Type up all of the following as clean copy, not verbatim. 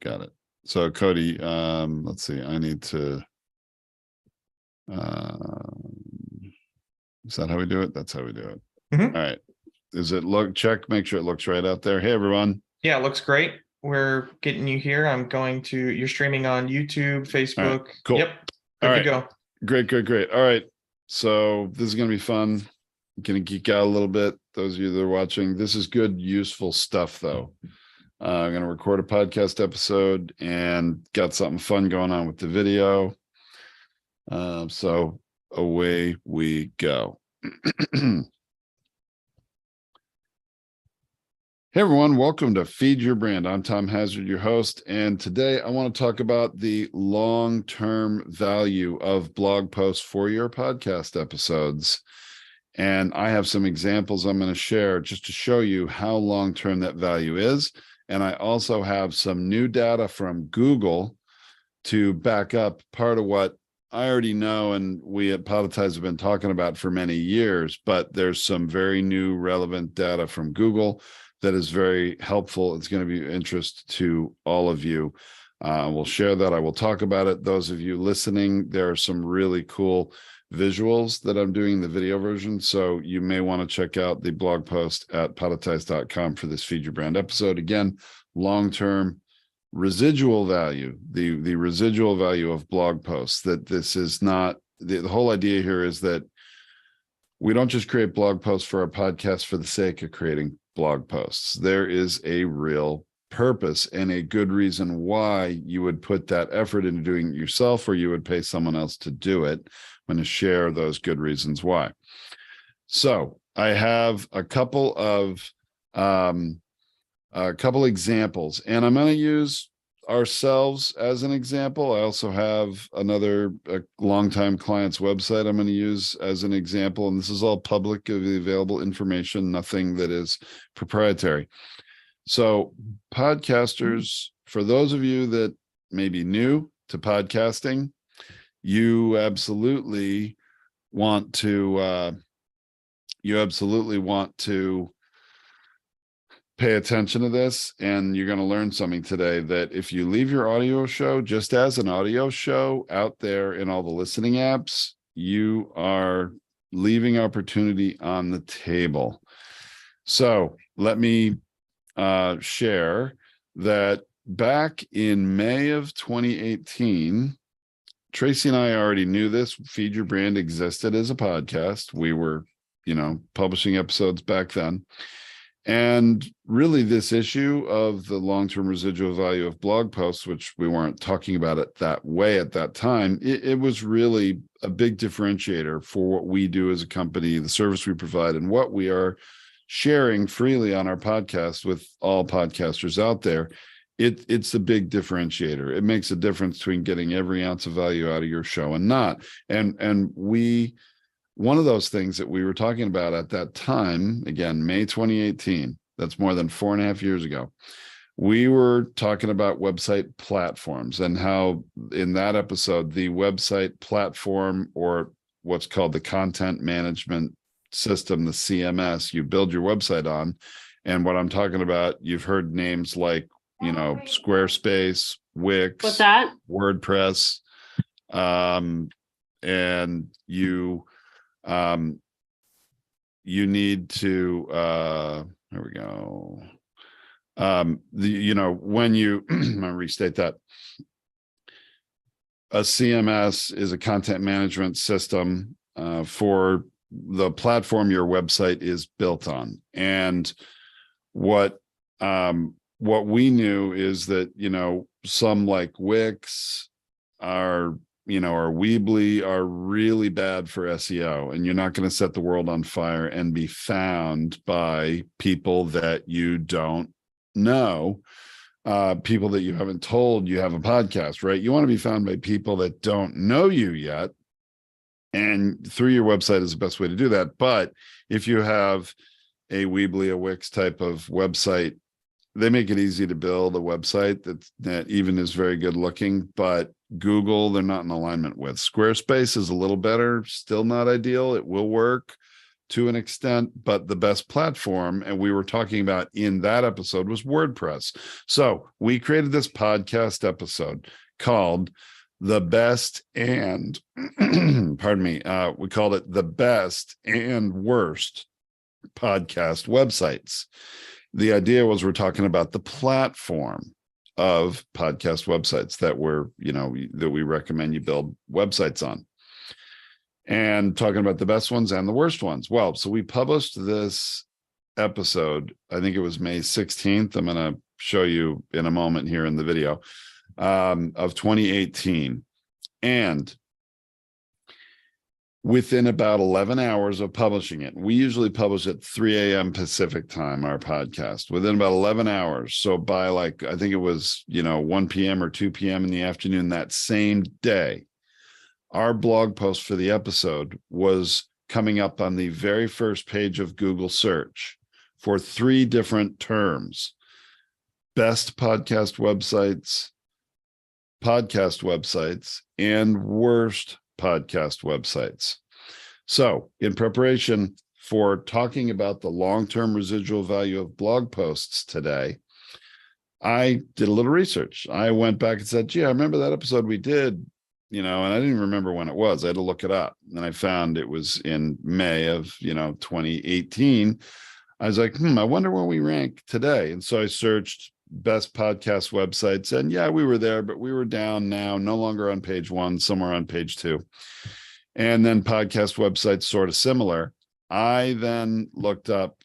Got it. So Cody, let's see. I need to. Is that how we do it? That's how we do it. Mm-hmm. All right. Is it check? Make sure it looks right out there. Hey, everyone. Yeah, it looks great. We're getting you here. You're streaming on YouTube, Facebook. All right, cool. Yep. Good to go. Great. All right. So this is going to be fun. Going to geek out a little bit. Those of you that are watching, this is good, useful stuff, though. I'm going to record a podcast episode and got something fun going on with the video. So away we go. Hey everyone, welcome to Feed Your Brand. I'm Tom Hazard, your host, and today I want to talk about the long-term value of blog posts for your podcast episodes. And I have some examples I'm going to share just to show you how long-term that value is. And I also have some new data from Google to back up part of what I already know and we at Podetize have been talking about for many years, but there's some very new relevant data from Google that is very helpful. It's going to be of interest to all of you. We'll share that. I will talk about it. Those of you listening, there are some really cool visuals that I'm doing in the video version. So you may want to check out the blog post at podetize.com for this Feed Your Brand episode. Again, long-term residual value, the residual value of blog posts, that this is not, the whole idea here is that we don't just create blog posts for our podcast for the sake of creating blog posts. There is a real purpose and a good reason why you would put that effort into doing it yourself, or you would pay someone else to do it. I'm going to share those good reasons why. So I have a couple examples, and I'm going to use ourselves as an example. I also have a longtime client's website I'm going to use as an example, and this is all publicly available information, nothing that is proprietary. So podcasters, for those of you that may be new to podcasting, you absolutely want to pay attention to this, and you're going to learn something today, that if you leave your audio show just as an audio show out there in all the listening apps, you are leaving opportunity on the table. So let me share that back in May of 2018, Tracy and I already knew this. Feed Your Brand existed as a podcast. We were, publishing episodes back then. And really, this issue of the long-term residual value of blog posts, which we weren't talking about it that way at that time, it was really a big differentiator for what we do as a company, the service we provide, and what we are sharing freely on our podcast with all podcasters out there. It's a big differentiator. It makes a difference between getting every ounce of value out of your show and not. And one of those things that we were talking about at that time, again, May 2018, that's more than 4.5 years ago, we were talking about website platforms and how in that episode, the website platform, or what's called the content management system, the CMS, you build your website on. And what I'm talking about, you've heard names like, Squarespace, Wix, what's that? WordPress, and you need to there we go. When you I'm gonna restate that. A CMS is a content management system for the platform your website is built on. And what we knew is that, some like Wix or Weebly are really bad for SEO, and you're not going to set the world on fire and be found by people that you don't know, people that you haven't told you have a podcast, right? You want to be found by people that don't know you yet, and through your website is the best way to do that. But if you have a Weebly, a Wix type of website, they make it easy to build a website that even is very good looking, but Google, they're not in alignment with. Squarespace is a little better, still not ideal. It will work, to an extent, but the best platform, and we were talking about in that episode, was WordPress. So we created this podcast episode called The Best and, pardon me, we called it The Best and Worst Podcast Websites. The idea was we're talking about the platform of podcast websites that we recommend you build websites on, and talking about the best ones and the worst ones. Well, so we published this episode, I think it was May 16th. I'm going to show you in a moment here in the video, of 2018. And within about 11 hours of publishing it, we usually publish at 3 a.m. Pacific time, our podcast, within about 11 hours. So by I think it was, 1 p.m. or 2 p.m. in the afternoon that same day, our blog post for the episode was coming up on the very first page of Google search for 3 different terms: best podcast websites, and worst podcast websites. So in preparation for talking about the long-term residual value of blog posts today, I did a little research. I went back and said, gee, I remember that episode we did, and I didn't remember when it was. I had to look it up. And I found it was in May of, 2018. I was like, I wonder where we rank today. And so I searched best podcast websites, and yeah, we were there, but we were down now, no longer on page 1, somewhere on page 2. And then podcast websites, sort of similar. I then looked up,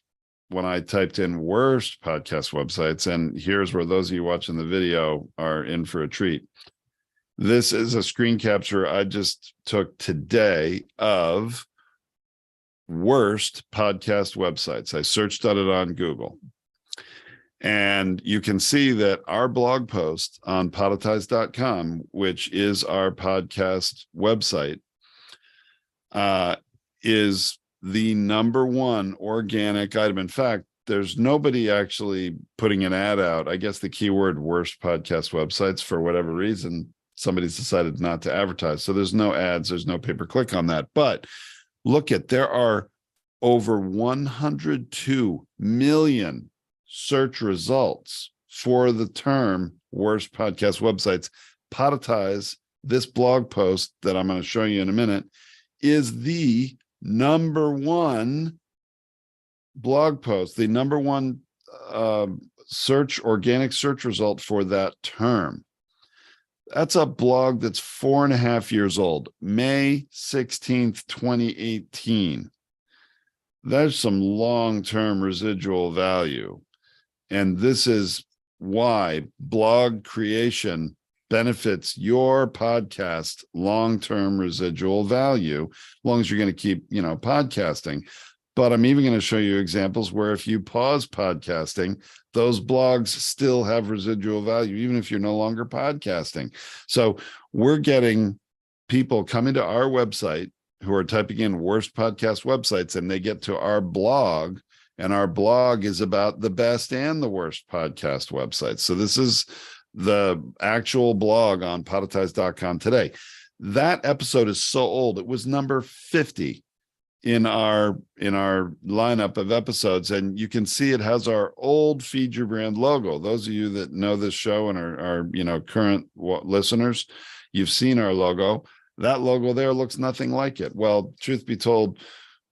when I typed in worst podcast websites, and here's where those of you watching the video are in for a treat. This is a screen capture I just took today of worst podcast websites. I searched on it on Google. And you can see that our blog post on podetize.com, which is our podcast website, is the #1 organic item. In fact, there's nobody actually putting an ad out. I guess the keyword worst podcast websites, for whatever reason, somebody's decided not to advertise. So there's no ads, there's no pay-per-click on that. But there are over 102 million search results for the term worst podcast websites. Podetize, this blog post that I'm going to show you in a minute, is the #1 blog post, the #1 organic search result for that term. That's a blog that's 4.5 years old, May 16th, 2018. There's some long-term residual value. And this is why blog creation benefits your podcast long-term residual value, as long as you're going to keep, podcasting. But I'm even going to show you examples where if you pause podcasting, those blogs still have residual value, even if you're no longer podcasting. So we're getting people coming to our website who are typing in worst podcast websites, and they get to our blog, and our blog is about the best and the worst podcast websites. So this is the actual blog on podetize.com today. That episode is so old. It was number 50 in our lineup of episodes, and you can see it has our old Feed Your Brand logo. Those of you that know this show and are current listeners, you've seen our logo. That logo there looks nothing like it. Well, truth be told,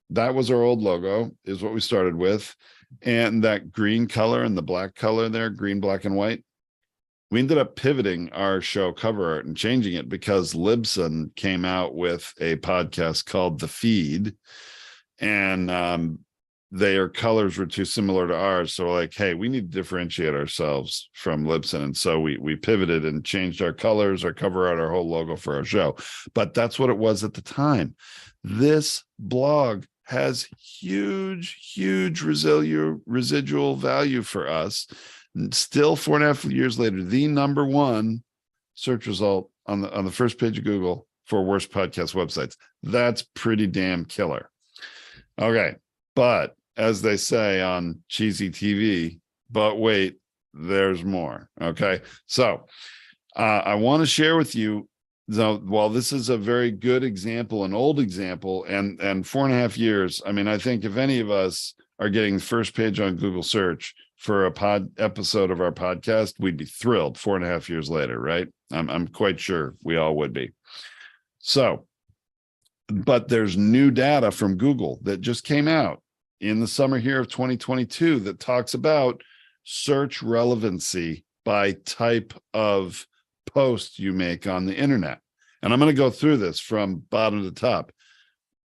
that was our old logo, is what we started with. And that green color and the black color there, green, black, and white, we ended up pivoting our show cover art and changing it because Libsyn came out with a podcast called The Feed, and their colors were too similar to ours. So we're like, hey, we need to differentiate ourselves from Libsyn. And so we pivoted and changed our colors, our cover art, our whole logo for our show. But that's what it was at the time. This blog has huge residual value for us. Still 4.5 years later, the #1 search result on the first page of Google for worst podcast websites. That's pretty damn killer. Okay, but as they say on cheesy TV, but wait, there's more. Okay, so I want to share with you So while this is a very good example, an old example, and 4.5 years, I mean, I think if any of us are getting the first page on Google search for a pod episode of our podcast, we'd be thrilled 4.5 years later, right? I'm quite sure we all would be. So, but there's new data from Google that just came out in the summer here of 2022 that talks about search relevancy by type of post you make on the internet. And I'm going to go through this from bottom to top.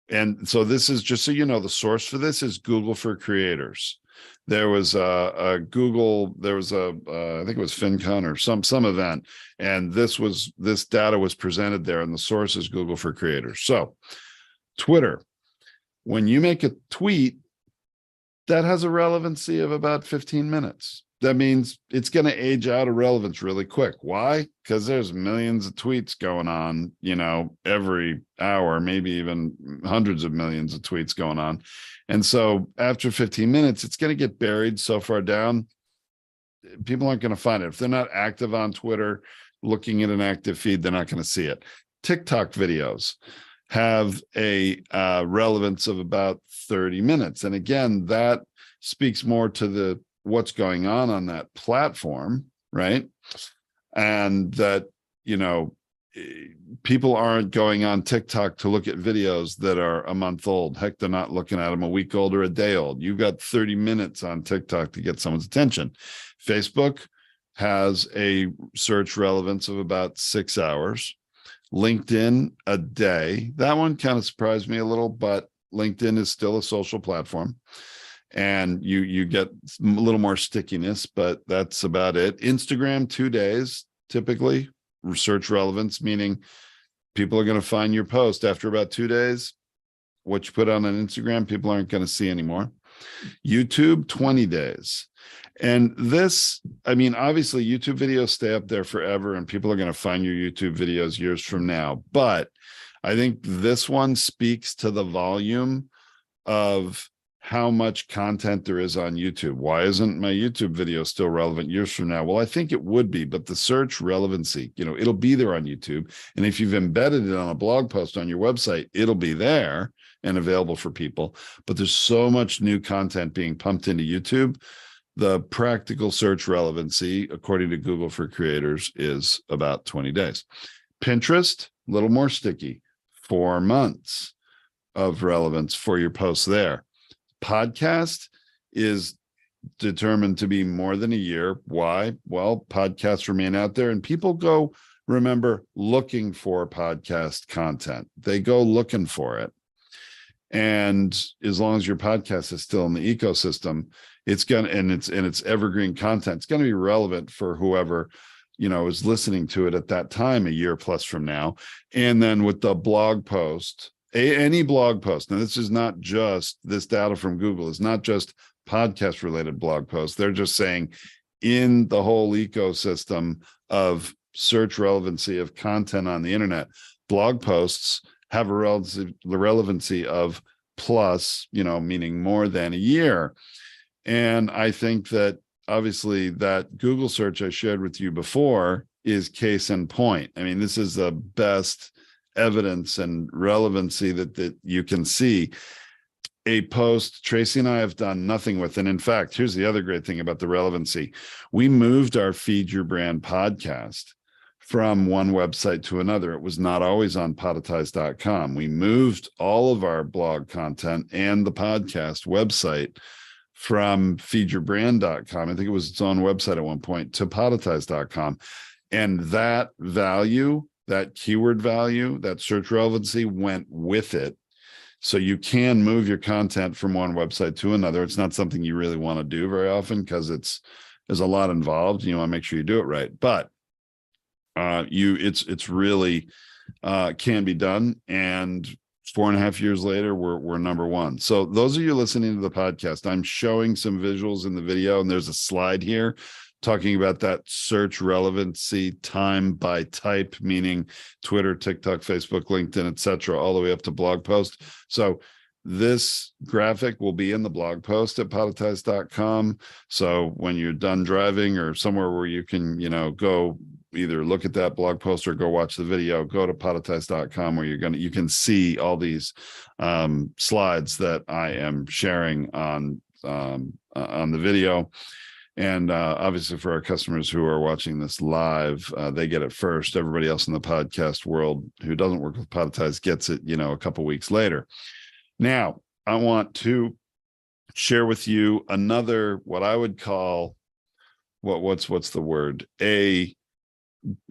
And so this is, just so you know, the source for this is Google for Creators. There was a Google, there was I think it was FinCon or some event, and this data was presented there, and the source is Google for Creators. So Twitter, when you make a tweet, that has a relevancy of about 15 minutes. That means it's going to age out of relevance really quick. Why? Because there's millions of tweets going on, every hour, maybe even hundreds of millions of tweets going on. And so after 15 minutes, it's going to get buried so far down, people aren't going to find it. If they're not active on Twitter, looking at an active feed, they're not going to see it. TikTok videos have a relevance of about 30 minutes. And again, that speaks more to what's going on that platform, right? And that, people aren't going on TikTok to look at videos that are a month old. Heck, they're not looking at them a week old or a day old. You've got 30 minutes on TikTok to get someone's attention. Facebook has a search relevance of about 6 hours. LinkedIn, a day. That one kind of surprised me a little, but LinkedIn is still a social platform. And you get a little more stickiness, but that's about it. Instagram, 2 days, typically. Research relevance, meaning people are going to find your post after about 2 days. What you put on an Instagram, people aren't going to see anymore. YouTube, 20 days. And this, I mean, obviously YouTube videos stay up there forever and people are going to find your YouTube videos years from now. But I think this one speaks to the volume of how much content there is on YouTube. Why isn't my YouTube video still relevant years from now? Well, I think it would be, but the search relevancy, it'll be there on YouTube. And if you've embedded it on a blog post on your website, it'll be there and available for people. But there's so much new content being pumped into YouTube. The practical search relevancy, according to Google for Creators, is about 20 days. Pinterest, a little more sticky, 4 months of relevance for your posts there. Podcast is determined to be more than a year. Why? Well, podcasts remain out there and people go, remember, looking for podcast content. They go looking for it. And as long as your podcast is still in the ecosystem, it's going to, and it's evergreen content, it's going to be relevant for whoever, is listening to it at that time, a year plus from now. And then with the blog post, any blog post, now this is not just, this data from Google is not just podcast related blog posts. They're just saying in the whole ecosystem of search relevancy of content on the internet, blog posts have the relevancy of plus, meaning more than a year. And I think that obviously that Google search I shared with you before is case in point. I mean, this is the best evidence and relevancy that you can see. A post Tracy and I have done nothing with. And in fact, here's the other great thing about the relevancy. We moved our Feed Your Brand podcast from one website to another. It was not always on podetize.com. We moved all of our blog content and the podcast website from feedyourbrand.com. I think it was its own website at one point, to podetize.com. And that value, that keyword value, that search relevancy went with it. So you can move your content from one website to another. It's not something you really want to do very often because there's a lot involved. You want to make sure you do it right. But it's really can be done. And 4.5 years later, we're number one. So those of you listening to the podcast, I'm showing some visuals in the video, and there's a slide here talking about that search relevancy time by type, meaning Twitter, TikTok, Facebook, LinkedIn, etc., all the way up to blog post. So this graphic will be in the blog post at podetize.com. So when you're done driving or somewhere where you can, go either look at that blog post or go watch the video, go to podetize.com where you can see all these slides that I am sharing on the video. And obviously for our customers who are watching this live, they get it first. Everybody else in the podcast world who doesn't work with Podetize gets it, a couple weeks later. Now, I want to share with you another, what I would call, what's the word? An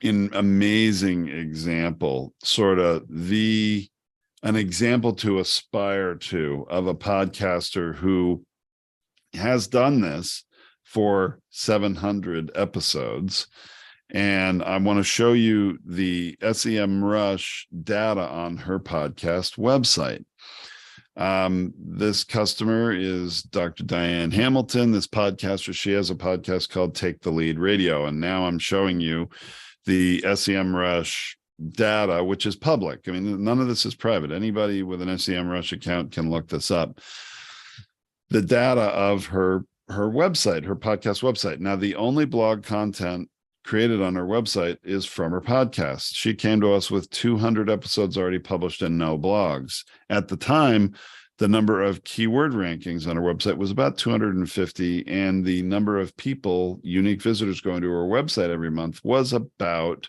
amazing example, sort of an example to aspire to of a podcaster who has done this for 700 episodes. And I want to show you the SEMrush data on her podcast website. This customer is Dr. Diane Hamilton, this podcaster. She has a podcast called Take the Lead Radio. And now I'm showing you the SEMrush data, which is public. I mean, none of this is private. Anybody with an SEMrush account can look this up. The data of her website, her podcast website. Now, the only blog content created on her website is from her podcast. She came to us with 200 episodes already published and no blogs. At the time, the number of keyword rankings on her website was about 250, and the number of people, unique visitors going to her website every month was about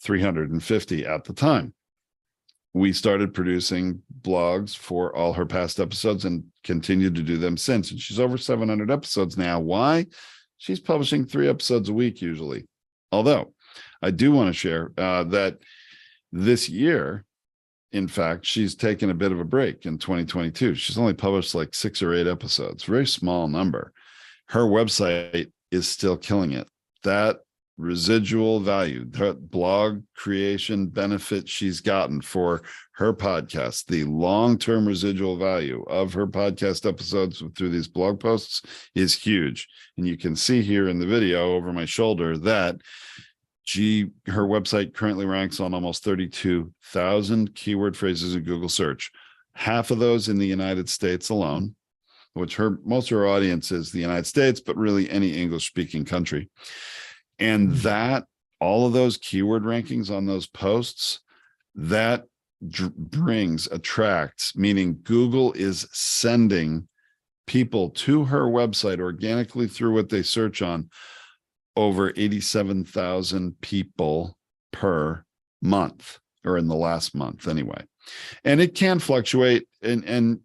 350 at the time. We started producing blogs for all her past episodes and continued to do them since. And she's over 700 episodes now. Why? She's publishing 3 episodes a week usually. Although I do want to share that this year, in fact, she's taken a bit of a break in 2022. She's only published like 6 or 8 episodes, very small number. Her website is still killing it. That residual value, the blog creation benefit she's gotten for her podcast, the long-term residual value of her podcast episodes through these blog posts is huge. And you can see here in the video over my shoulder that her website currently ranks on almost 32,000 keyword phrases in Google search. Half of those in the United States alone, which most of her audience is the United States, but really any English-speaking country. And that, all of those keyword rankings on those posts, that attracts, meaning Google is sending people to her website organically through what they search on, over 87,000 people per month, or in the last month anyway. And it can fluctuate, and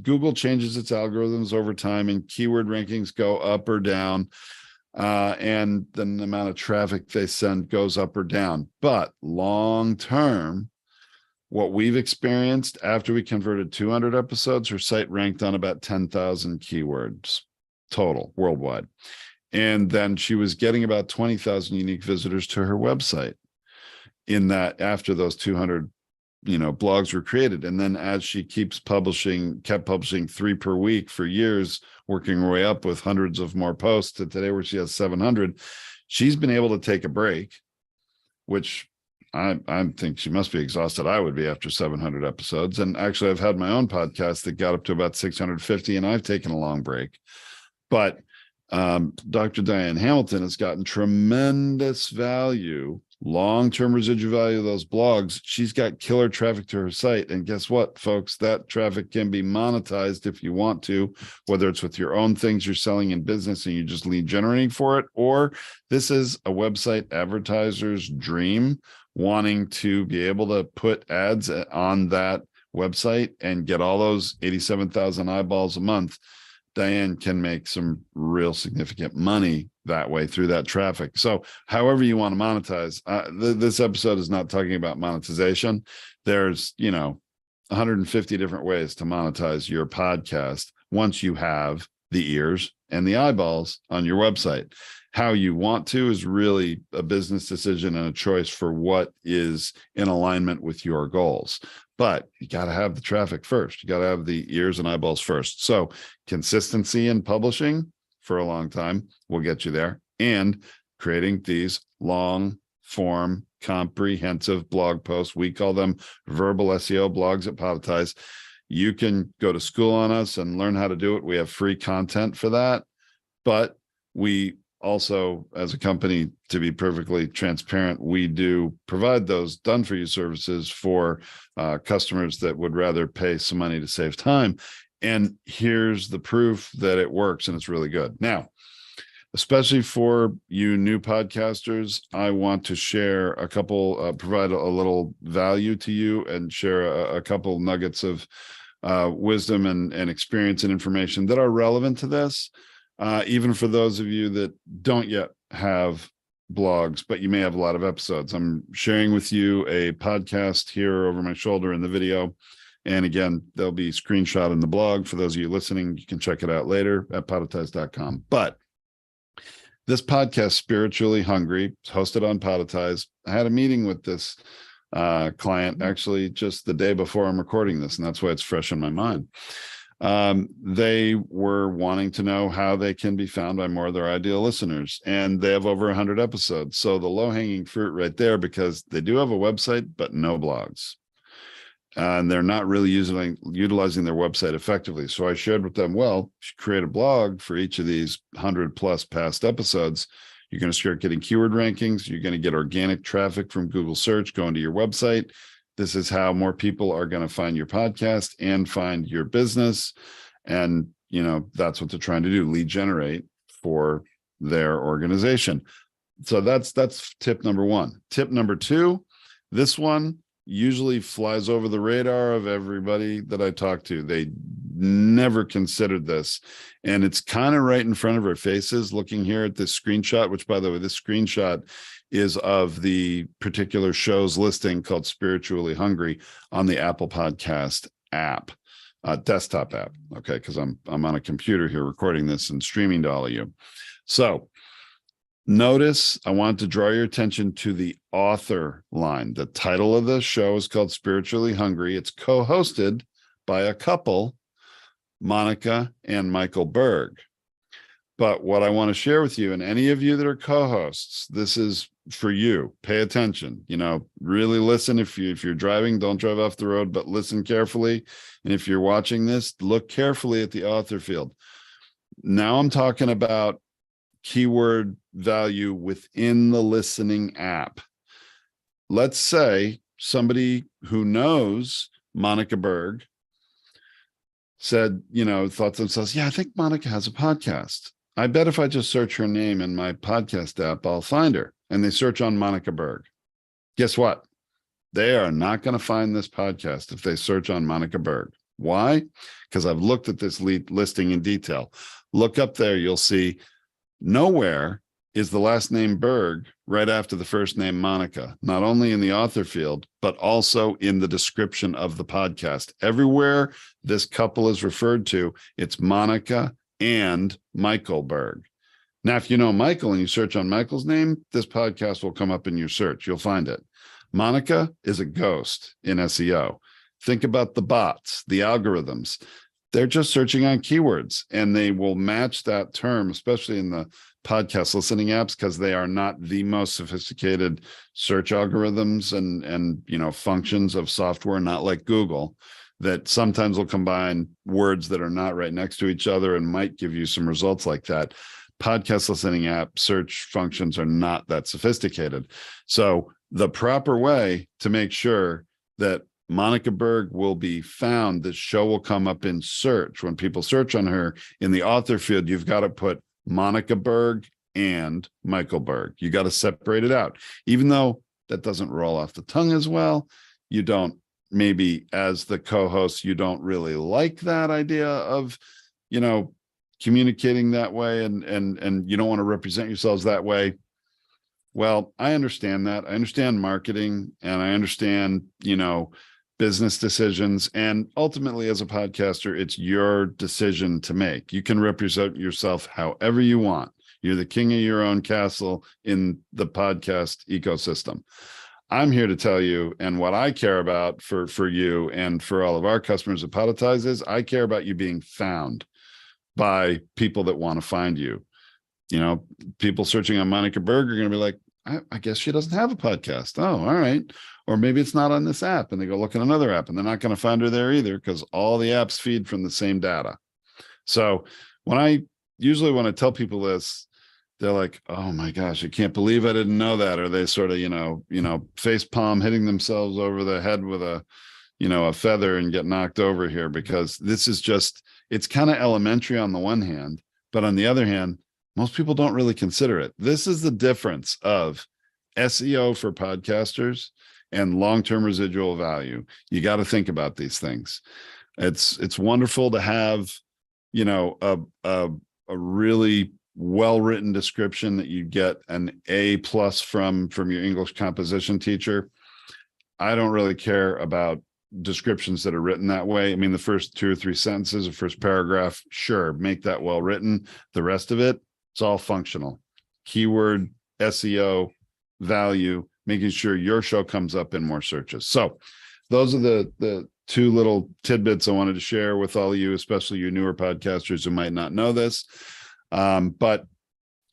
Google changes its algorithms over time, and keyword rankings go up or down. And then the amount of traffic they send goes up or down. But long term, what we've experienced after we converted 200 episodes, her site ranked on about 10,000 keywords total worldwide. And then she was getting about 20,000 unique visitors to her website in that, after those 200 blogs were created. And then as she kept publishing 3 per week for years, working her way up with hundreds of more posts to today where she has 700, she's been able to take a break, which I think she must be exhausted. I would be after 700 episodes. And actually, I've had my own podcast that got up to about 650, and I've taken a long break. But Dr. Diane Hamilton has gotten tremendous value, long-term residual value of those blogs. She's got killer traffic to her site. And guess what, folks? That traffic can be monetized if you want to, whether it's with your own things you're selling in business and you're just lead generating for it, or this is a website advertiser's dream, wanting to be able to put ads on that website and get all those 87,000 eyeballs a month. Diane can make some real significant money that way through that traffic. So however you want to monetize, this episode is not talking about monetization. There's, 150 different ways to monetize your podcast once you have the ears and the eyeballs on your website. How you want to is really a business decision and a choice for what is in alignment with your goals. But you got to have the traffic first. You got to have the ears and eyeballs first. So consistency in publishing for a long time will get you there. And creating these long form, comprehensive blog posts. We call them verbal SEO blogs at Podetize. You can go to school on us and learn how to do it. We have free content for that. But we also, as a company, to be perfectly transparent, we do provide those done for you services for customers that would rather pay some money to save time. And here's the proof that it works and it's really good. Now, especially for you new podcasters, I want to share a couple, provide a little value to you and share a couple nuggets of wisdom and experience and information that are relevant to this. Even for those of you that don't yet have blogs, but you may have a lot of episodes. I'm sharing with you a podcast here over my shoulder in the video. And again, there'll be screenshot in the blog. For those of you listening, you can check it out later at podetize.com. But this podcast, Spiritually Hungry, hosted on Podetize. I had a meeting with this client actually just the day before I'm recording this, and that's why it's fresh in my mind. They were wanting to know how they can be found by more of their ideal listeners, and they have over 100 episodes. So the low-hanging fruit right there, because they do have a website, but no blogs. And they're not really utilizing their website effectively. So I shared with them, well, you should create a blog for each of these 100 plus past episodes. You're going to start getting keyword rankings. You're going to get organic traffic from Google search going to your website. This is how more people are going to find your podcast and find your business. And, you know, that's what they're trying to do, lead generate for their organization. So that's tip number one. Tip number two, this one usually flies over the radar of everybody that I talk to. They never considered this. And it's kind of right in front of our faces looking here at this screenshot, which, by the way, this screenshot is of the particular show's listing called Spiritually Hungry on the Apple Podcast app, desktop app. Okay, because I'm on a computer here recording this and streaming to all of you. So notice, I want to draw your attention to the author line. The title of the show is called Spiritually Hungry. It's co-hosted by a couple, Monica and Michael Berg. But what I want to share with you, and any of you that are co-hosts, this is for you. Pay attention. You know, really listen. If you're driving, don't drive off the road, but listen carefully. And if you're watching this, look carefully at the author field. Now I'm talking about keyword value within the listening app. Let's say somebody who knows Monica Berg said, you know, thought to themselves, yeah, I think Monica has a podcast. I bet if I just search her name in my podcast app, I'll find her. And they search on Monica Berg. Guess what? They are not going to find this podcast if they search on Monica Berg. Why? Because I've looked at this listing in detail. Look up there, you'll see nowhere is the last name Berg right after the first name Monica, not only in the author field, but also in the description of the podcast. Everywhere this couple is referred to, it's Monica and Michael Berg. Now, if you know Michael and you search on Michael's name, this podcast will come up in your search. You'll find it. Monica is a ghost in SEO. Think about the bots, the algorithms. They're just searching on keywords, and they will match that term, especially in the podcast listening apps, because they are not the most sophisticated search algorithms and you know, functions of software, not like Google, that sometimes will combine words that are not right next to each other and might give you some results like that. Podcast listening app search functions are not that sophisticated. So the proper way to make sure that Monica Berg will be found, the show will come up in search. When people search on her in the author field, you've got to put Monica Berg and Michael Berg. You got to separate it out. Even though that doesn't roll off the tongue as well, you don't, maybe as the co-host, you don't really like that idea of, you know, communicating that way, and you don't want to represent yourselves that way. Well, I understand that. I understand marketing, and I understand, you know, business decisions. And ultimately, as a podcaster, it's your decision to make. You can represent yourself however you want. You're the king of your own castle in the podcast ecosystem. I'm here to tell you, and what I care about for you and for all of our customers at Podetize is I care about you being found by people that want to find you. You know, people searching on Monica Berg are going to be like, I guess she doesn't have a podcast. Oh, all right. Or maybe it's not on this app, and they go look at another app, and they're not going to find her there either, because all the apps feed from the same data. So when I tell people this, they're like, oh my gosh, I can't believe I didn't know that. Or they sort of, face palm hitting themselves over the head with a feather and get knocked over here, because this is just, it's kind of elementary on the one hand, but on the other hand, most people don't really consider it. This is the difference of SEO for podcasters and long-term residual value. You got to think about these things. It's wonderful to have, a really well-written description that you get an A+ from your English composition teacher. I don't really care about descriptions that are written that way. I mean, the first 2 or 3 sentences, the first paragraph, sure, make that well written. The rest of it, it's all functional. Keyword, SEO, value, making sure your show comes up in more searches. So those are the 2 little tidbits I wanted to share with all of you, especially you newer podcasters who might not know this. But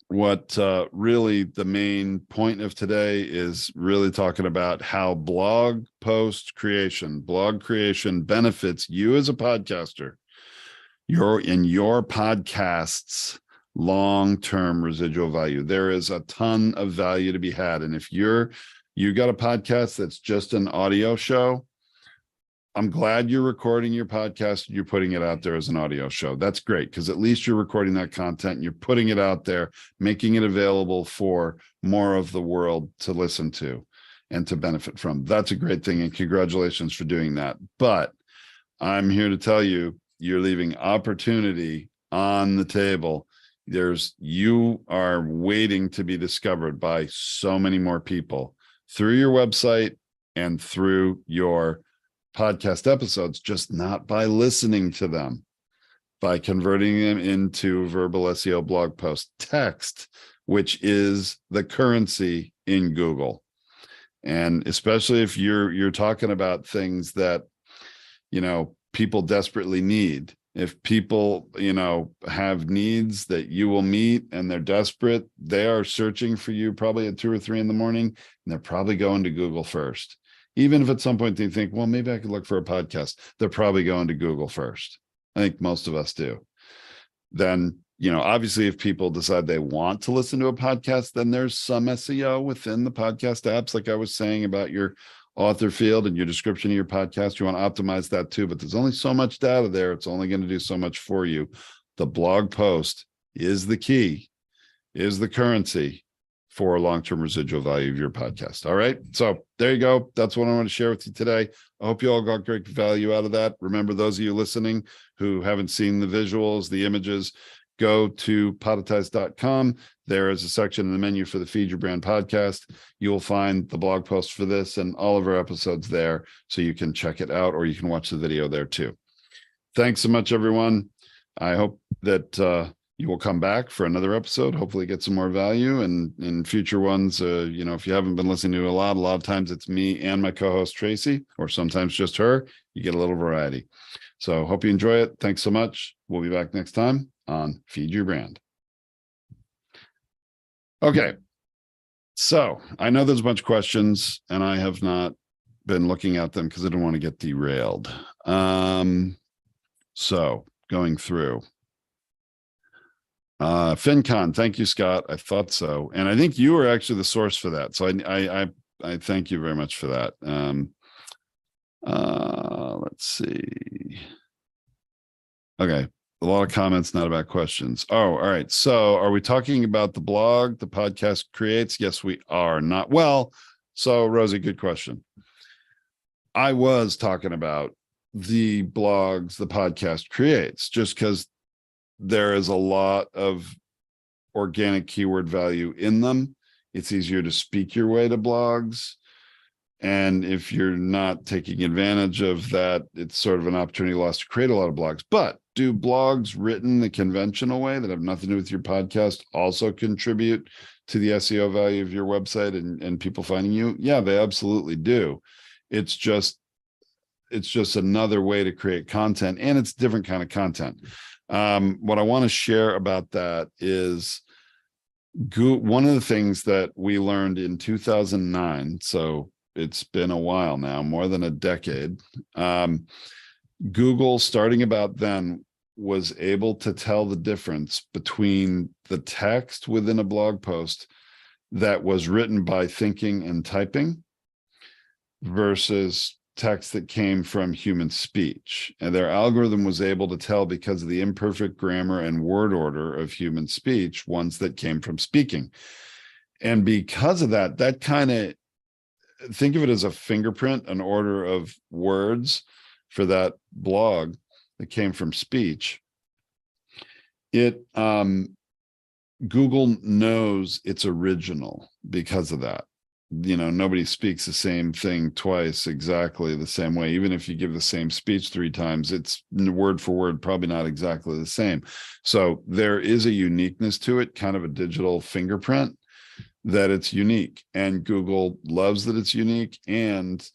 what really the main point of today is really talking about how blog creation benefits you as a podcaster, your podcast's long-term residual value. There is a ton of value to be had. And if you got a podcast that's just an audio show, I'm glad you're recording your podcast and you're putting it out there as an audio show. That's great, because at least you're recording that content and you're putting it out there, making it available for more of the world to listen to and to benefit from. That's a great thing, and congratulations for doing that. But I'm here to tell you, you're leaving opportunity on the table. You are waiting to be discovered by so many more people through your website and through your podcast episodes, just not by listening to them, by converting them into verbal SEO blog post text, which is the currency in Google. And especially if you're talking about things that, people desperately need. If people, have needs that you will meet and they're desperate, they are searching for you probably at 2 or 3 in the morning, and they're probably going to Google first. Even if at some point they think, well, maybe I could look for a podcast, they're probably going to Google first. I think most of us do. Then, obviously, if people decide they want to listen to a podcast, then there's some SEO within the podcast apps. Like I was saying about your author field and your description of your podcast, you want to optimize that too, but there's only so much data there. It's only going to do so much for you. The blog post is the key, is the currency for long-term residual value of your podcast. All right. So there you go. That's what I want to share with you today. I hope you all got great value out of that. Remember, those of you listening who haven't seen the visuals, the images, go to podetize.com. There is a section in the menu for the Feed Your Brand podcast. You will find the blog post for this and all of our episodes there, so you can check it out, or you can watch the video there too. Thanks so much, everyone. I hope that you will come back for another episode, hopefully get some more value, and in future ones, if you haven't been listening to a lot of times it's me and my co-host Tracy, or sometimes just her. You get a little variety. So hope you enjoy it. Thanks so much. We'll be back next time on Feed Your Brand. Okay. So I know there's a bunch of questions and I have not been looking at them because I don't want to get derailed. So going through. FinCon, thank you, Scott. I thought so. And I think you were actually the source for that. So I thank you very much for that. Let's see. Okay. A lot of comments, not about questions. Oh, all right. So are we talking about the blog the podcast creates? Yes, we are. Not well. So Rosie, good question. I was talking about the blogs the podcast creates, just because there is a lot of organic keyword value in them. It's easier to speak your way to blogs. And if you're not taking advantage of that, it's sort of an opportunity lost to create a lot of blogs. But do blogs written the conventional way that have nothing to do with your podcast also contribute to the SEO value of your website and people finding you? Yeah, they absolutely do. It's just another way to create content, and it's a different kind of content. What I want to share about that is one of the things that we learned in 2009. So it's been a while now, more than a decade. Google, starting about then, was able to tell the difference between the text within a blog post that was written by thinking and typing versus text that came from human speech. And their algorithm was able to tell, because of the imperfect grammar and word order of human speech, ones that came from speaking. And because of that, that kind of, think of it as a fingerprint, an order of words for that blog that came from speech. It, Google knows it's original because of that. You know, nobody speaks the same thing twice exactly the same way. Even if you give the same speech 3 times, it's word for word, probably not exactly the same. So there is a uniqueness to it, kind of a digital fingerprint, that it's unique, and Google loves that it's unique. And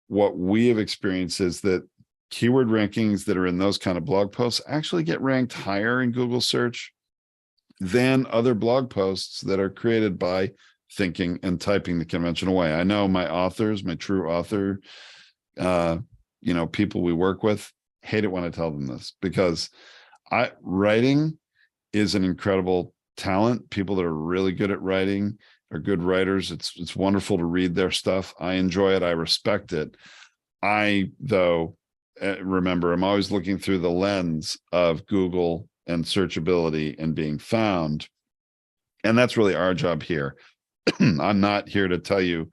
what we have experienced is that keyword rankings that are in those kind of blog posts actually get ranked higher in Google search than other blog posts that are created by thinking and typing the conventional way. I know my authors, my true author, people we work with hate it when I tell them this, because writing is an incredible talent. People that are really good at writing are good writers. It's wonderful to read their stuff. I enjoy it. I respect it. I, though, remember, I'm always looking through the lens of Google and searchability and being found. And that's really our job here. I'm not here to tell you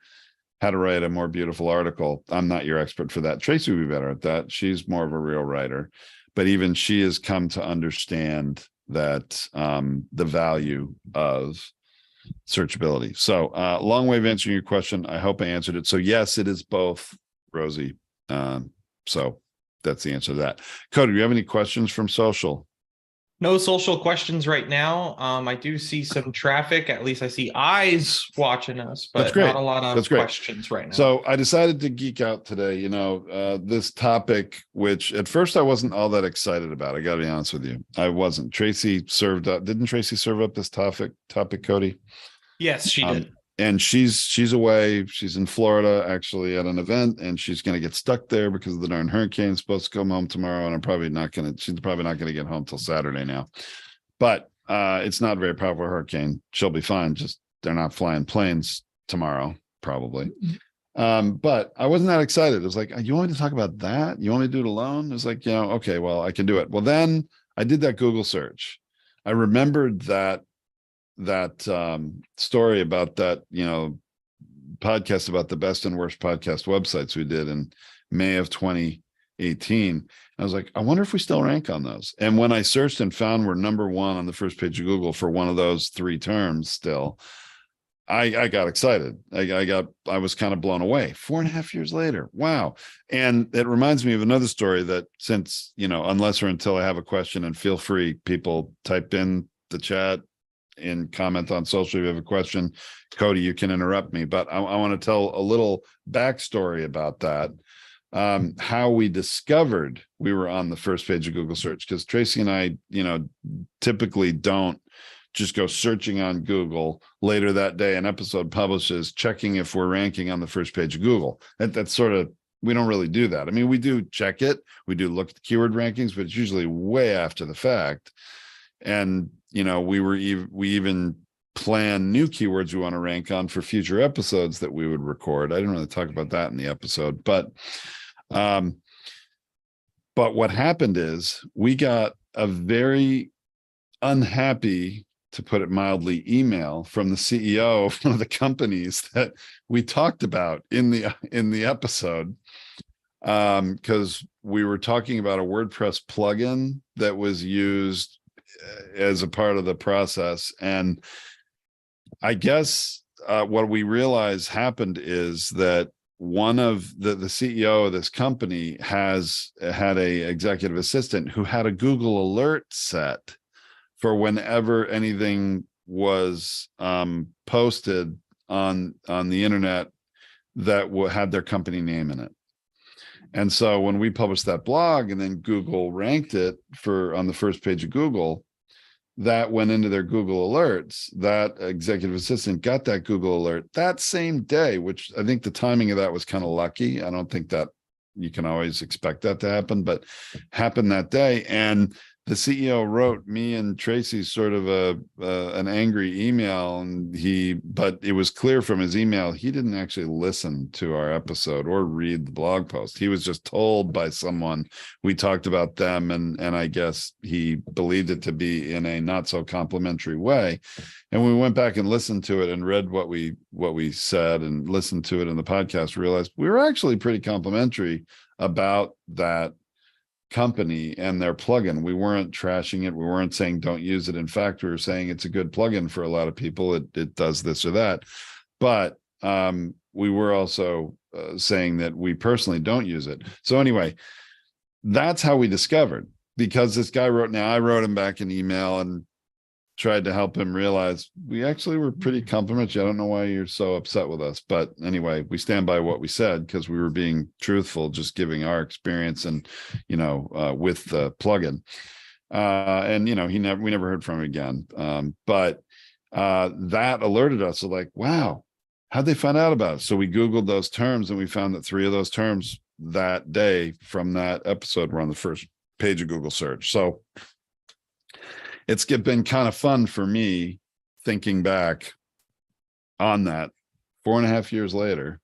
how to write a more beautiful article. I'm not your expert for that. Tracy would be better at that. She's more of a real writer, but even she has come to understand that the value of searchability. So long way of answering your question. I hope I answered it. So yes, it is both, Rosie. So that's the answer to that. Cody, do you have any questions from social? No social questions right now. I do see some traffic. At least I see eyes watching us, but That's great. not a lot of That's great. questions right now. So I decided to geek out today. This topic, which at first I wasn't all that excited about. I got to be honest with you. I wasn't. Tracy served up. Didn't Tracy serve up this topic, Cody? Yes, she did. And she's away. She's in Florida, actually, at an event, and she's going to get stuck there because of the darn hurricane. Supposed to come home tomorrow, and she's probably not going to get home till Saturday now. But it's not a very powerful hurricane. She'll be fine. Just they're not flying planes tomorrow, probably. But I wasn't that excited. It was like, you want me to talk about that? You want me to do it alone? It was like, okay, well, I can do it. Well, then I did that Google search. I remembered that story about that, podcast about the best and worst podcast websites we did in May of 2018. I was like, I wonder if we still rank on those. And when I searched and found we're number 1 on the first page of Google for one of those 3 terms still, I got excited. I was kind of blown away 4.5 years later. Wow. And it reminds me of another story that, since, unless or until I have a question, and feel free, people, type in the chat and comment on social if you have a question. Cody, you can interrupt me, but I want to tell a little backstory about that. How we discovered we were on the first page of Google search, because Tracy and I, typically don't just go searching on Google later that day an episode publishes, checking if we're ranking on the first page of Google. That's sort of, we don't really do that. I mean, we do check it. We do look at the keyword rankings, but it's usually way after the fact. And we even plan new keywords we want to rank on for future episodes that we would record. I didn't really talk about that in the episode, but what happened is we got a very unhappy, to put it mildly, email from the CEO of one of the companies that we talked about in the episode, because we were talking about a WordPress plugin that was used as a part of the process. And I guess what we realized happened is that one of the CEO of this company had a executive assistant who had a Google alert set for whenever anything was posted on the internet that had their company name in it. And so when we published that blog and then Google ranked it on the first page of Google, that went into their Google alerts. That executive assistant got that Google alert that same day, which I think the timing of that was kind of lucky. I don't think that you can always expect that to happen, but happened that day. And the CEO wrote me and Tracy sort of an angry email, and but it was clear from his email he didn't actually listen to our episode or read the blog post. He was just told by someone we talked about them, and I guess he believed it to be in a not so complimentary way. And we went back and listened to it and read what we said and listened to it in the podcast, realized we were actually pretty complimentary about that company and their plugin. We weren't trashing it. We weren't saying don't use it. In fact, we were saying it's a good plugin for a lot of people. It does this or that. But we were also saying that we personally don't use it. So anyway, that's how we discovered, because this guy wrote, now I wrote him back an email and tried to help him realize we actually were pretty complimentary. I don't know why you're so upset with us, but anyway, we stand by what we said because we were being truthful, just giving our experience and, with the plugin. And, we never heard from him again. But that alerted us, so like, wow, how'd they find out about it? So we Googled those terms and we found that 3 of those terms that day from that episode were on the first page of Google search. So it's been kind of fun for me thinking back on that 4.5 years later.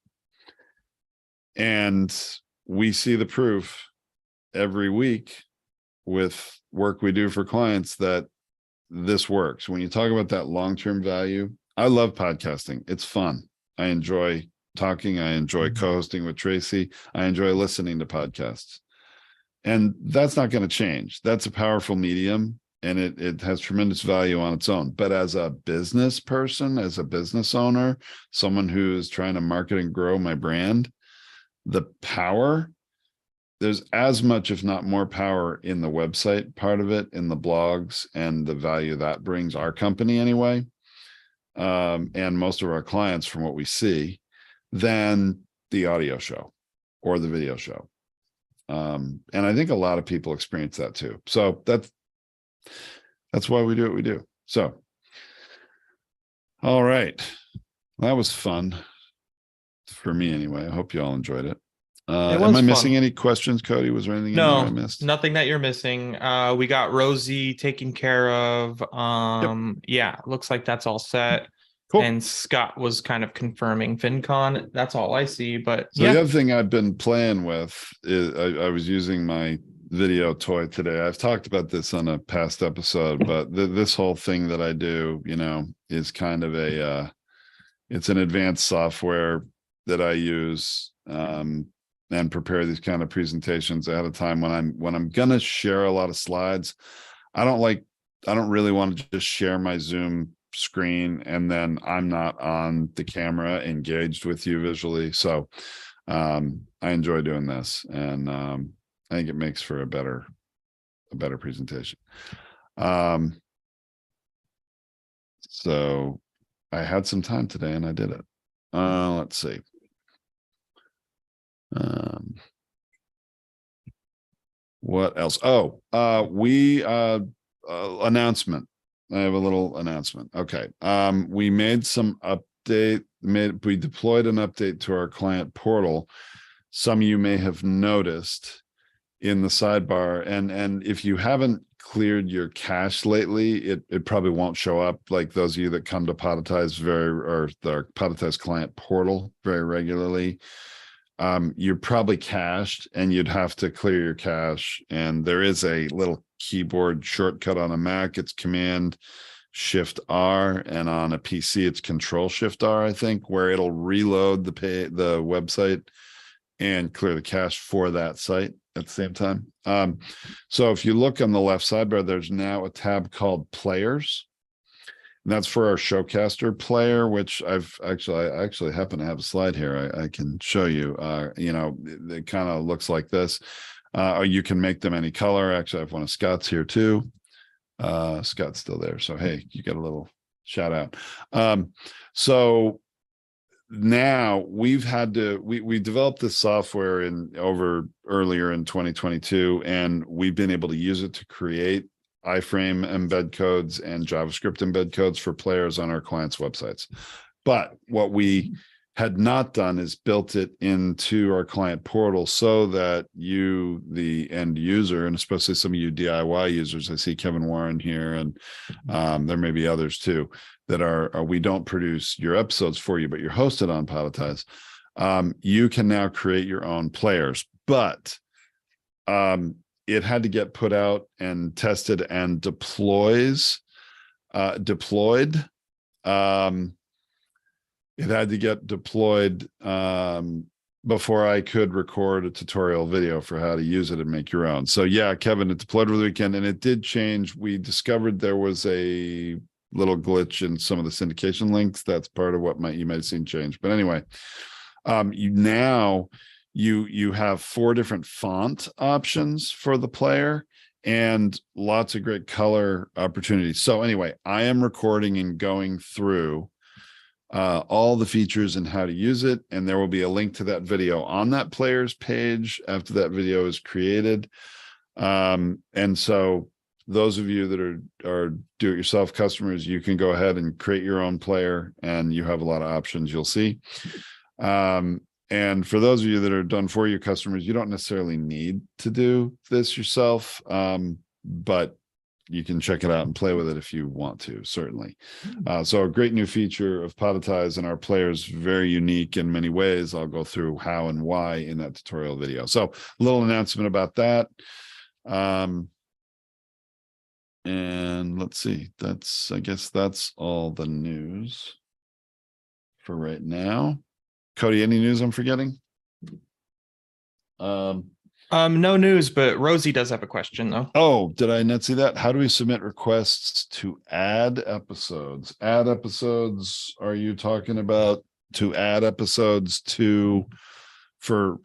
And we see the proof every week with work we do for clients that this works. When you talk about that long-term value, I love podcasting. It's fun. I enjoy talking. I enjoy co-hosting with Tracy. I enjoy listening to podcasts. And that's not going to change. That's a powerful medium. And it has tremendous value on its own. But as a business person, as a business owner, someone who is trying to market and grow my brand, the power, there's as much, if not more power in the website part of it, in the blogs, and the value that brings our company anyway, and most of our clients from what we see, than the audio show or the video show. And I think a lot of people experience that too. So that's why we do what we do. So, all right. That was fun for me anyway. I hope you all enjoyed it. Am I missing any questions, Cody? Was there anything in there I missed? Nothing that you're missing. We got Rosie taken care of. Yeah, looks like that's all set. Cool. And Scott was kind of confirming FinCon. That's all I see. But so the other thing I've been playing with is I was using my video toy today. I've talked about this on a past episode, but this whole thing that I do, is kind of it's an advanced software that I use and prepare these kind of presentations ahead of time when I'm gonna share a lot of slides. I don't really want to just share my Zoom screen and then I'm not on the camera engaged with you visually. So I enjoy doing this, and I think it makes for a better presentation. So I had some time today and I did it. Let's see. What else? We announcement. I have a little announcement. Okay. We made some update. We deployed an update to our client portal. Some of you may have noticed in the sidebar, and if you haven't cleared your cache lately, it probably won't show up. Like those of you that come to Podetize or the Podetize client portal very regularly, you're probably cached and you'd have to clear your cache. And there is a little keyboard shortcut on a Mac. It's Command Shift R, and on a PC it's Control Shift R, I think, where it'll reload the website and clear the cache for that site at the same time. So if you look on the left sidebar, there's now a tab called Players. And that's for our Showcaster player, which I actually happen to have a slide here. I can show you. It kind of looks like this. Or you can make them any color. Actually, I have one of Scott's here too. Scott's still there. So, hey, you get a little shout out. So now we developed this software earlier in 2022, and we've been able to use it to create iframe embed codes and JavaScript embed codes for players on our clients' websites. But what we had not done is built it into our client portal so that you, the end user, and especially some of you DIY users, I see Kevin Warren here, and there may be others too, that are we don't produce your episodes for you, but you're hosted on Podetize. You can now create your own players, but it had to get put out and tested and deployed. It had to get deployed before I could record a tutorial video for how to use it and make your own. So yeah, Kevin, it deployed over the weekend, and it did change. We discovered there was a little glitch in some of the syndication links. That's part of what you might have seen change. But anyway, you have 4 different font options for the player and lots of great color opportunities. So anyway, I am recording and going through all the features and how to use it, and there will be a link to that video on that player's page after that video is created. And so those of you that are do-it-yourself customers, you can go ahead and create your own player, and you have a lot of options you'll see. And for those of you that are done for you customers, you don't necessarily need to do this yourself, but you can check it out and play with it if you want to, certainly. So a great new feature of Podetize, and our players very unique in many ways. I'll go through how and why in that tutorial video. So a little announcement about that. And let's see, I guess that's all the news for right now. Cody, any news I'm forgetting? No news, but Rosie does have a question though. Oh, did I not see that? How do we submit requests to add episodes? Add episodes, are you talking about to add episodes for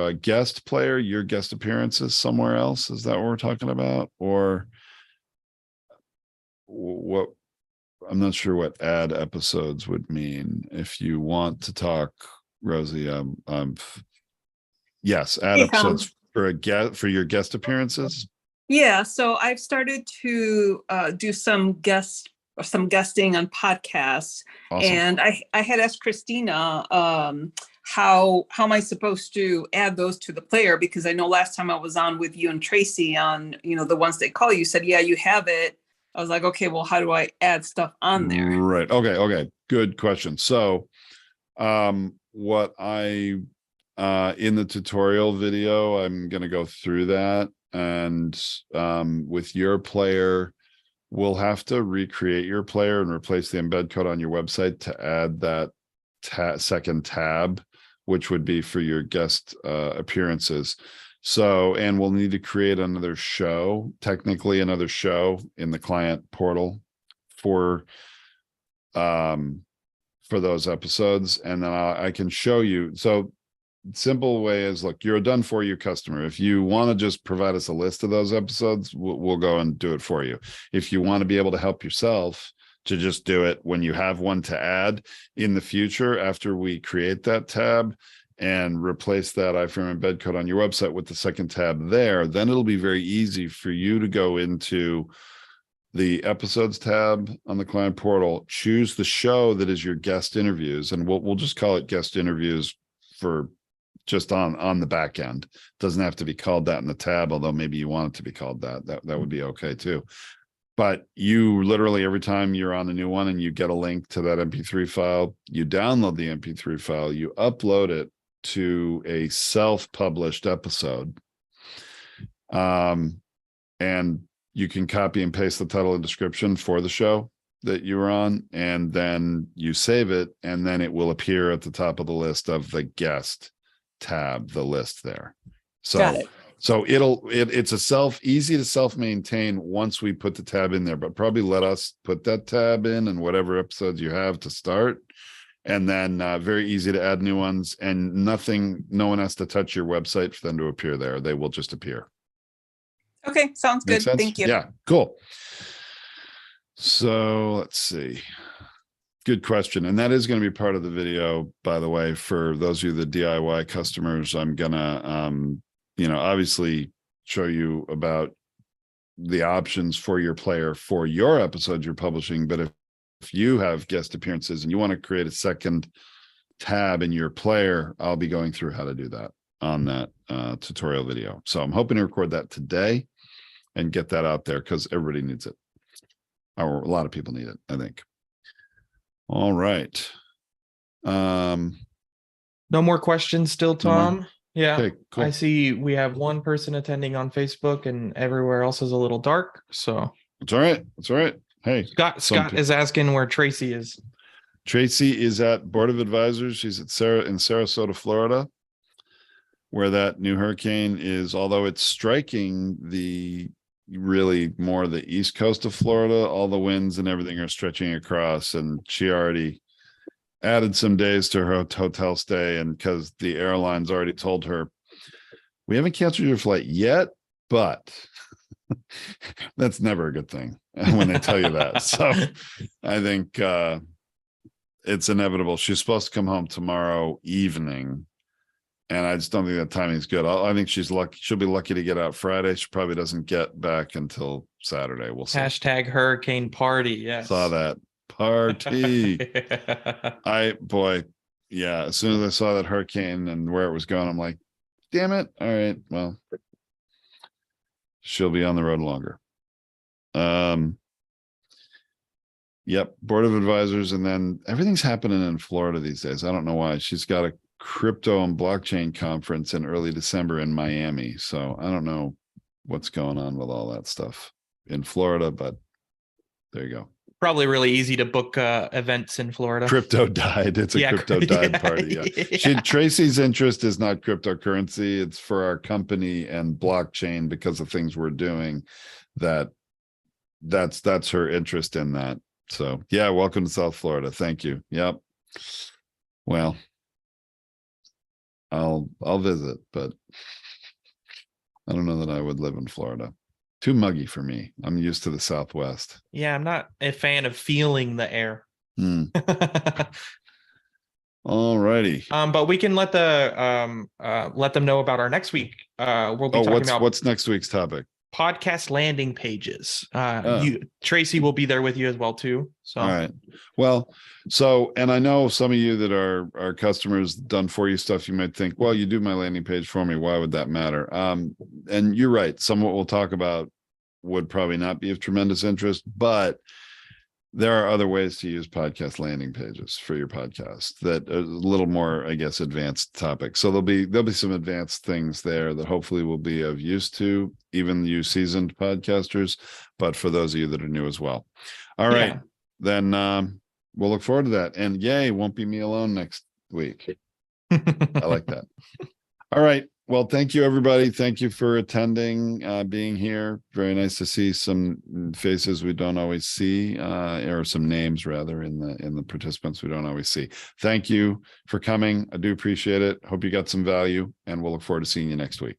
a guest player, your guest appearances somewhere else? Is that what we're talking about? Or what? I'm not sure what add episodes would mean. If you want to talk, Rosie, yes, add episodes for your guest appearances. Yeah, so I've started to do some guesting on podcasts. Awesome. And I had asked Christina how am I supposed to add those to the player, because I know last time I was on with you and Tracy on the ones they call, you said yeah you have it. I was like, okay, well, how do I add stuff on there? Right. Okay. Good question. So what I in the tutorial video, I'm going to go through that, and with your player, we'll have to recreate your player and replace the embed code on your website to add that second tab, which would be for your guest appearances. So, and we'll need to create another show, technically another show in the client portal for those episodes. And then I can show you. So simple way is, look, you're a done for you customer. If you want to just provide us a list of those episodes, we'll go and do it for you. If you want to be able to help yourself to just do it when you have one to add in the future, after we create that tab and replace that iframe embed code on your website with the second tab there, then it'll be very easy for you to go into the episodes tab on the client portal, choose the show that is your guest interviews, and we'll just call it guest interviews for just on the back end. Doesn't have to be called that in the tab, although maybe you want it to be called that would be okay too. But you literally, every time you're on a new one and you get a link to that MP3 file, you download the MP3 file, you upload it to a self-published episode, and you can copy and paste the title and description for the show that you were on, and then you save it, and then it will appear at the top of the list of the guest tab, the list there. So got it. So it's easy to self-maintain once we put the tab in there, but probably let us put that tab in and whatever episodes you have to start. And then very easy to add new ones, and no one has to touch your website for them to appear there. They will just appear. Okay, sounds good. Thank you. Yeah, cool. So let's see. Good question. And that is going to be part of the video, by the way, for those of you, the DIY customers. I'm going to, obviously show you about the options for your player for your episodes you're publishing. But if you have guest appearances and you want to create a second tab in your player, I'll be going through how to do that on that tutorial video. So I'm hoping to record that today and get that out there because everybody needs it. Or a lot of people need it, I think. All right. No more questions still, No more? Tom? Yeah. Okay, cool. I see we have one person attending on Facebook and everywhere else is a little dark. So It's all right. It's all right. Hey, Scott is asking where Tracy is. Tracy is at Board of Advisors. She's at in Sarasota, Florida, where that new hurricane is, although it's striking the really more the east coast of Florida, all the winds and everything are stretching across, and she already added some days to her hotel stay, and because the airline's already told her, we haven't canceled your flight yet, but that's never a good thing when they tell you that. So I think it's inevitable. She's supposed to come home tomorrow evening, and I just don't think that timing's good. I think she's lucky. She'll be lucky to get out Friday. She probably doesn't get back until Saturday. We'll see. Hashtag hurricane party. Yes. Saw that party. Yeah. As soon as I saw that hurricane and where it was going, I'm like, damn it. All right. Well, she'll be on the road longer. Yep. Board of Advisors. And then everything's happening in Florida these days. I don't know why. She's got a crypto and blockchain conference in early December in Miami. So I don't know what's going on with all that stuff in Florida, but there you go. Probably really easy to book events in Florida. Crypto died. It's a crypto died party. Yeah. Tracy's interest is not cryptocurrency. It's for our company and blockchain because of things we're doing. That's her interest in that. So yeah, welcome to South Florida. Thank you. Yep. Well, I'll visit, but I don't know that I would live in Florida. Too muggy for me. I'm used to the Southwest. Yeah, I'm not a fan of feeling the air. All righty. But we can let them know about our next week. We'll be talking about what's next week's topic? Podcast landing pages. Tracy will be there with you as well too. So all right. Well, and I know some of you that are our customers done for you stuff, you might think, well, you do my landing page for me. Why would that matter? And you're right. Some of what we'll talk about would probably not be of tremendous interest, but there are other ways to use podcast landing pages for your podcast that are a little more, I guess, advanced topics. So there'll be some advanced things there that hopefully will be of use to even you seasoned podcasters, but for those of you that are new as well. All right, then we'll look forward to that. And yay, won't be me alone next week. I like that. All right. Well, thank you, everybody. Thank you for attending, being here. Very nice to see some faces we don't always see, or some names rather in the participants we don't always see. Thank you for coming. I do appreciate it. Hope you got some value, and we'll look forward to seeing you next week.